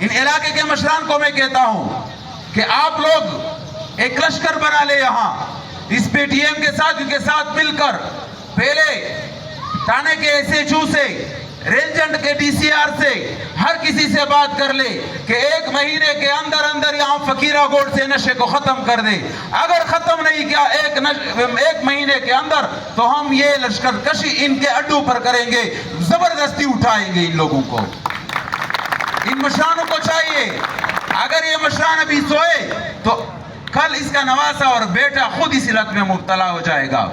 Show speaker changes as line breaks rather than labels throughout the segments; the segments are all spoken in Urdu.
ان علاقے کے مشران کو میں کہتا ہوں کہ آپ لوگ ایک لشکر بنا لے یہاں اس پی ٹی ایم کے ساتھ مل کر پہلے تھانے کے ایس ایچ او سے رینجنٹ کے ڈی سی آر سے ہر کسی سے بات کر لے کہ 1 مہینے کے اندر یہاں فقیرہ گوڑ سے نشے کو ختم کر دے. اگر ختم نہیں کیا 1 مہینے کے اندر تو ہم یہ لشکر کشی ان کے اڈو پر کریں گے, زبردستی اٹھائیں گے ان لوگوں کو. ان مشرانوں کو چاہیے اگر یہ مشران ابھی سوئے تو کل اس کا نواسا اور بیٹا خود اس لت میں مبتلا ہو جائے گا.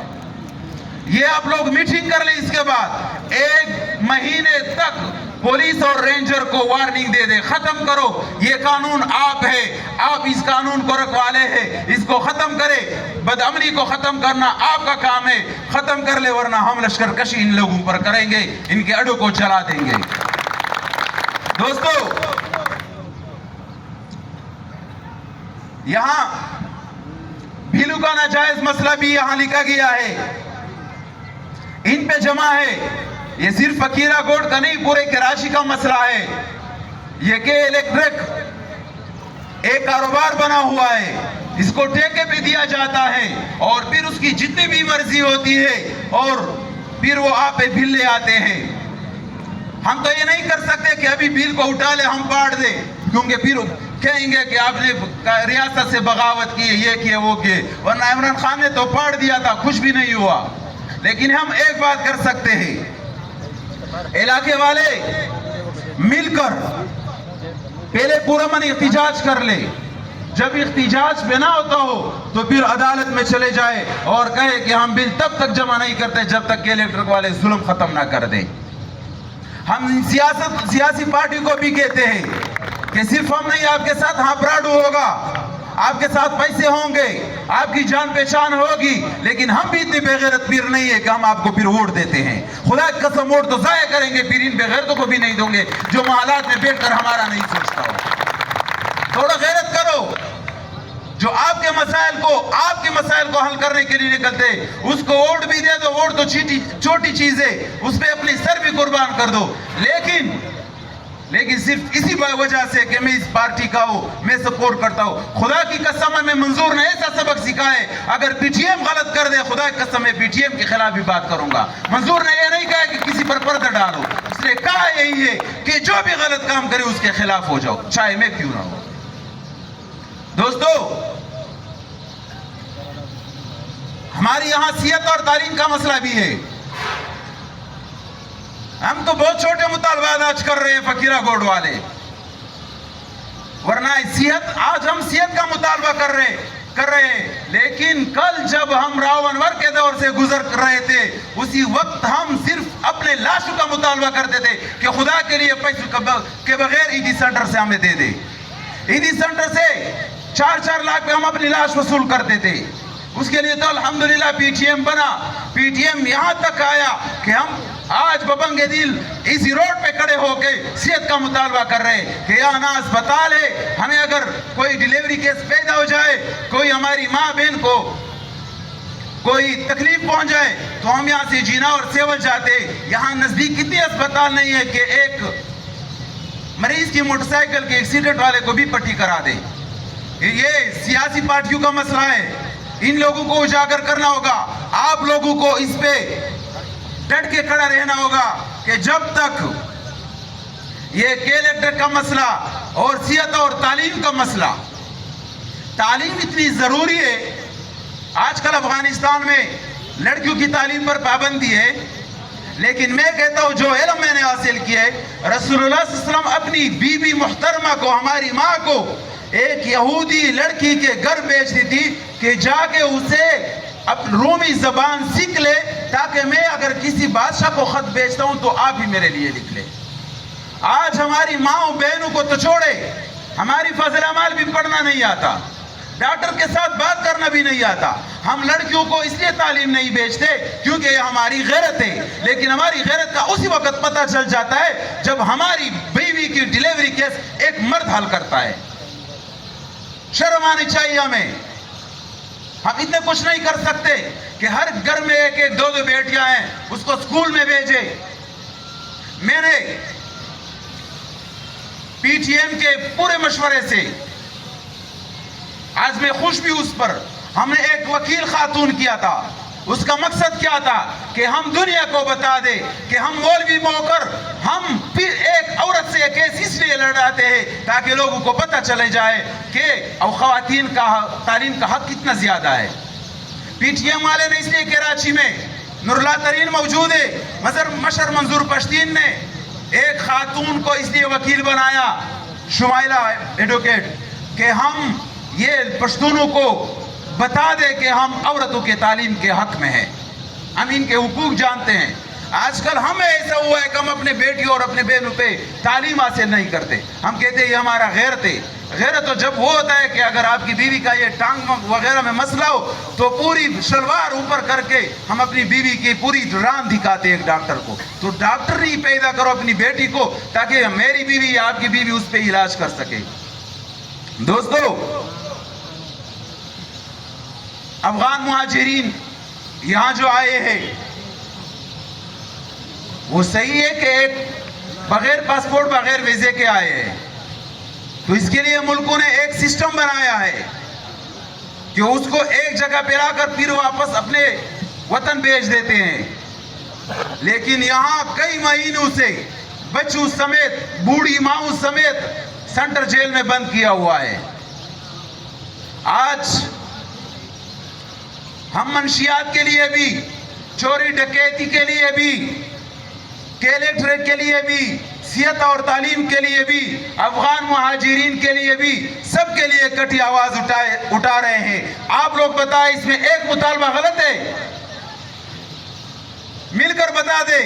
یہ آپ لوگ میٹنگ کر لیں, اس کے بعد 1 مہینے تک پولیس اور رینجر کو وارننگ دے دے, ختم کرو یہ قانون. آپ ہے, آپ اس قانون کو رکھوالے ہیں, اس کو ختم کرے. بدعملی کو ختم کرنا آپ کا کام ہے, ختم کر لے ورنہ ہم لشکر کشی ان لوگوں پر کریں گے, ان کے اڈوں کو چلا دیں گے. دوستو یہاں بھیلو کا ناجائز مسئلہ بھی یہاں لکھا گیا ہے, ان پہ جمع ہے. یہ صرف فقیرہ گوڑ کا نہیں, پورے کراچی کا مسئلہ ہے. یہ کہ الیکٹرک ایک کاروبار بنا ہوا ہے, اس کو ٹھیکے پہ دیا جاتا ہے اور پھر اس کی جتنی بھی مرضی ہوتی ہے اور پھر وہ آپ پہ بل لے آتے ہیں. ہم تو یہ نہیں کر سکتے کہ ابھی بل کو اٹھا لے ہم پاڑ دیں, کیونکہ پھر کہیں گے کہ آپ نے ریاست سے بغاوت کی, یہ کیے وہ کیے, ورنہ عمران خان نے تو پاڑ دیا تھا, کچھ بھی نہیں ہوا. لیکن ہم ایک بات کر سکتے ہیں, علاقے والے مل کر پہلے پورا من احتجاج کر لے. جب احتجاج پہ نہ ہوتا ہو تو پھر عدالت میں چلے جائے اور کہے کہ ہم بل تب تک جمع نہیں کرتے جب تک کہ الیکٹرک والے ظلم ختم نہ کر دیں. ہم سیاسی پارٹی کو بھی کہتے ہیں کہ صرف ہم نہیں, آپ کے ساتھ ہاں پراڈو ہوگا, آپ کے ساتھ پیسے ہوں گے, آپ کی جان پہچان ہوگی, لیکن ہم بھی اتنے بے غیرت پیر نہیں ہے کہ ہم آپ کو پھر ووٹ دیتے ہیں. خدا کی قسم ووٹ تو ضائع کریں گے, پھر ان بے غیرتوں کو بھی نہیں دوں گے جو محلات میں بیٹھ کر ہمارا نہیں سوچتا ہو. تھوڑا غیرت کرو, جو آپ کے مسائل کو حل کرنے کے لیے نکلتے اس کو ووٹ بھی دے دو. ووٹ تو چھوٹی چیز ہے, اس پہ اپنی سر بھی قربان کر دو. لیکن صرف اسی وجہ سے کہ میں اس پارٹی کا ہوں, میں سپورٹ کرتا ہوں, خدا کی قسم میں منظور نے ایسا سبق سکھائے, اگر پی ٹی ایم غلط کر دے خدا کی قسم میں پی ٹی ایم کے خلاف بھی بات کروں گا. منظور نے یہ نہیں کہا کہ کسی پر پردہ ڈالو, اس نے کہا یہی ہے کہ جو بھی غلط کام کرے اس کے خلاف ہو جاؤ, چاہے میں کیوں نہ ہوں. دوستو ہماری یہاں صحت اور تعلیم کا مسئلہ بھی ہے. ہم تو بہت چھوٹے مطالبات آج کر رہے ہیں فقیرہ گوڑ والے, ورنہ آج ہم صحت کا مطالبہ کر رہے ہیں. لیکن کل جب ہم راونور کے دور سے گزر رہے تھے اسی وقت ہم صرف اپنے لاشوں کا مطالبہ کرتے تھے کہ خدا کے لیے پیسوں کے بغیر ایڈی سینٹر سے ہمیں دے دے. ایڈی سینٹر سے 4 لاکھ پہ ہم اپنی لاش وصول کرتے تھے. اس کے لیے تو الحمدللہ پی ٹی ایم بنا, پی ٹی ایم یہاں تک آیا کہ ہم آج ببنگ دل اسی روڈ پہ کھڑے ہو کے صحت کا مطالبہ کر رہے ہیں کہ یہاں نا اسپتال ہے, ہمیں اگر کوئی ڈیلیوری کیس پیدا ہو جائے, کوئی ہماری ماں بہن کو کوئی تکلیف پہنچ جائے تو ہم یہاں سے جینا اور سیول جاتے. یہاں نزدیک کتنی اسپتال نہیں ہے کہ ایک مریض کی موٹر سائیکل کے ایکسیڈنٹ والے کو بھی پٹی کرا دے. یہ سیاسی پارٹیوں کا مسئلہ ہے, ان لوگوں کو اجاگر کرنا ہوگا. آپ لوگوں کو اس پہ ڈٹ کے کھڑا رہنا ہوگا کہ جب تک یہ کلیکٹر کا مسئلہ اور صحت اور تعلیم کا مسئلہ, تعلیم اتنی ضروری ہے. آج کل افغانستان میں لڑکیوں کی تعلیم پر پابندی ہے, لیکن میں کہتا ہوں جو علم میں نے حاصل کیا ہے, رسول اللہ صلی اللہ علیہ وسلم اپنی بیوی محترمہ کو, ہماری ماں کو ایک یہودی لڑکی کے گھر بھیجتی تھی کہ جا کے اسے رومی زبان سیکھ لے تاکہ میں اگر کسی بادشاہ کو خط بھیجتا ہوں تو آپ ہی میرے لیے لکھ لے. آج ہماری ماں بہنوں کو تو چھوڑے, ہماری فضل اعمال بھی پڑھنا نہیں آتا, ڈاکٹر کے ساتھ بات کرنا بھی نہیں آتا. ہم لڑکیوں کو اس لیے تعلیم نہیں بھیجتے کیونکہ یہ ہماری غیرت ہے, لیکن ہماری غیرت کا اسی وقت پتہ چل جاتا ہے جب ہماری بیوی کی ڈیلیوری کیس ایک مرد حل کرتا ہے. شرم آنی چاہیے ہمیں. ہم اتنے کچھ نہیں کر سکتے کہ ہر گھر میں 1-2 بیٹیاں ہیں اس کو اسکول میں بھیجے. میں نے پی ٹی ایم کے پورے مشورے سے آج میں خوش بھی اس پر ہم نے ایک وکیل خاتون کیا تھا. اس کا مقصد کیا تھا کہ ہم دنیا کو بتا دے کہ ہم مولوی ہو کر ہم پھر ایک عورت سے کیس اس لیے لڑاتے ہیں تاکہ لوگوں کو پتہ چلے جائے کہ خواتین کا تعلیم کا حق کتنا زیادہ ہے. پی ٹی ایم والے نے اس لیے کراچی میں نور اللہ ترین موجود ہے, مشر منظور پشتین نے ایک خاتون کو اس لیے وکیل بنایا, شمائلہ ایڈوکیٹ, کہ ہم یہ پشتونوں کو بتا دے کہ ہم عورتوں کے تعلیم کے حق میں ہیں, ہم ان کے حقوق جانتے ہیں. آج کل ہمیں ایسا ہوا ہے کہ ہم اپنے بیٹیوں اور اپنے بہنوں پہ تعلیم حاصل نہیں کرتے. ہم کہتے ہیں یہ ہمارا غیرت ہے. غیرت تو جب وہ ہوتا ہے کہ اگر آپ کی بیوی کا یہ ٹانگ وغیرہ میں مسئلہ ہو تو پوری شلوار اوپر کر کے ہم اپنی بیوی کی پوری ران دکھاتے ہیں ایک ڈاکٹر کو. تو ڈاکٹر نہیں پیدا کرو اپنی بیٹی کو تاکہ میری بیوی یا آپ کی بیوی اس پہ علاج کر سکے. دوستو, افغان مہاجرین یہاں جو آئے ہیں وہ صحیح ہے کہ ایک بغیر پاسپورٹ بغیر ویزے کے آئے ہیں, تو اس کے لیے ملکوں نے ایک سسٹم بنایا ہے کہ اس کو ایک جگہ پہ لا کر پھر واپس اپنے وطن بھیج دیتے ہیں. لیکن یہاں کئی مہینوں سے بچوں سمیت بوڑھی ماؤں سمیت سینٹر جیل میں بند کیا ہوا ہے. آج ہم منشیات کے لیے بھی, چوری ڈکیتی کے لیے بھی, کیلیکٹر کے لیے بھی, صحت اور تعلیم کے لیے بھی, افغان مہاجرین کے لیے بھی, سب کے لیے کٹی آواز اٹھا رہے ہیں. آپ لوگ بتائیں اس میں ایک مطالبہ غلط ہے؟ مل کر بتا دے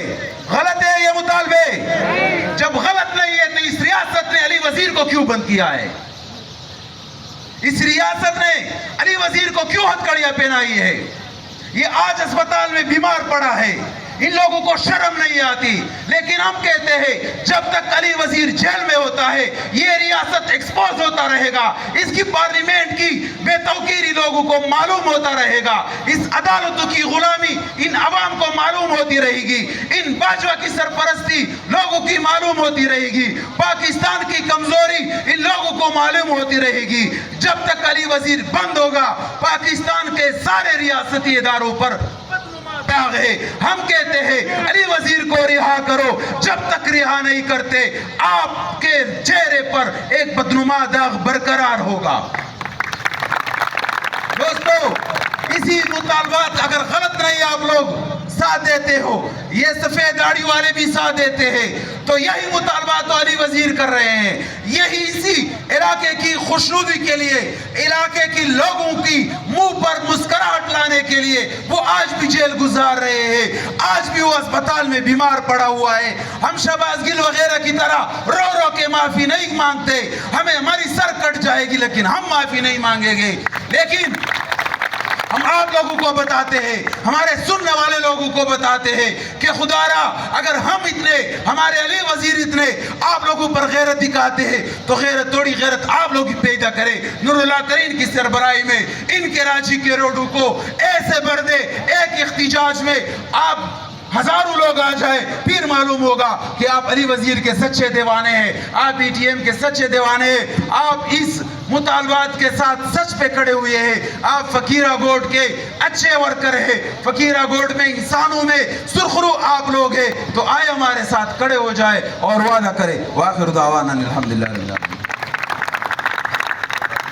غلط ہے یہ مطالبے؟ جب غلط نہیں ہے تو اس ریاست نے علی وزیر کو کیوں بند کیا ہے؟ اس ریاست نے علی وزیر کو کیوں ہتھکڑیاں پہنائی ہے؟ یہ آج اسپتال میں بیمار پڑا ہے, ان لوگوں کو شرم نہیں آتی. لیکن ہم کہتے ہیں جب تک علی وزیر جیل میں ہوتا ہے یہ ریاست ایکسپوز ہوتا رہے گا, اس کی پارلیمنٹ کی بے توقیری لوگوں کو معلوم ہوتا رہے گا, اس عدالتوں کی غلامی ان عوام کو معلوم ہوتی رہے گی, ان باجوہ کی سرپرستی لوگوں کی معلوم ہوتی رہے گی, پاکستان کی کمزوری ان لوگوں کو معلوم ہوتی رہے گی. جب تک علی وزیر بند ہوگا پاکستان کے سارے ریاستی اداروں پر داغ ہے. ہم کہتے ہیں علی وزیر کو رہا کرو, جب تک رہا نہیں کرتے آپ کے چہرے پر ایک بدنما داغ برقرار ہوگا. دوستو, اسی مطالبات اگر غلط نہیں آپ لوگ ساتھ دیتے ہو, یہ سفید داڑھی والے بھی ساتھ دیتے ہیں, تو یہی مطالبات تو علی وزیر کر رہے ہیں. یہی اسی علاقے کی خوشنودی کے لیے, علاقے کی لوگوں کی منہ پر مسکراہٹ لانے کے لیے وہ آج بھی جیل گزار رہے ہیں, آج بھی وہ اسپتال میں بیمار پڑا ہوا ہے. ہم شہباز گل وغیرہ کی طرح رو رو کے معافی نہیں مانگتے, ہمیں ہماری سر کٹ جائے گی لیکن ہم معافی نہیں مانگیں گے. لیکن ہم آپ لوگوں کو بتاتے ہیں, ہمارے سننے والے لوگوں کو بتاتے ہیں کہ خدا را اگر ہم اتنے, ہمارے علی وزیر اتنے آپ لوگوں پر غیرت دکھاتے ہیں تو غیرت تھوڑی غیرت آپ لوگ پیدا کریں. نور اللہ ترین کی سربراہی میں ان کراچی کے روڈوں کو ایسے بھر دے, ایک احتجاج میں آپ ہزاروں لوگ آ جائے, پھر معلوم ہوگا کہ آپ علی وزیر کے سچے دیوانے ہیں, آپ پی ٹی ایم کے سچے دیوانے ہیں, آپ اس مطالبات کے ساتھ سچ پہ کھڑے ہوئے ہیں, آپ فقیرہ گوٹ کے اچھے ورکر ہیں, فقیرہ گوٹ میں انسانوں میں سرخرو آپ لوگ ہیں. تو آئے ہمارے ساتھ کھڑے ہو جائے اور وعدہ کرے. وآخر دعوانا الحمدللہ.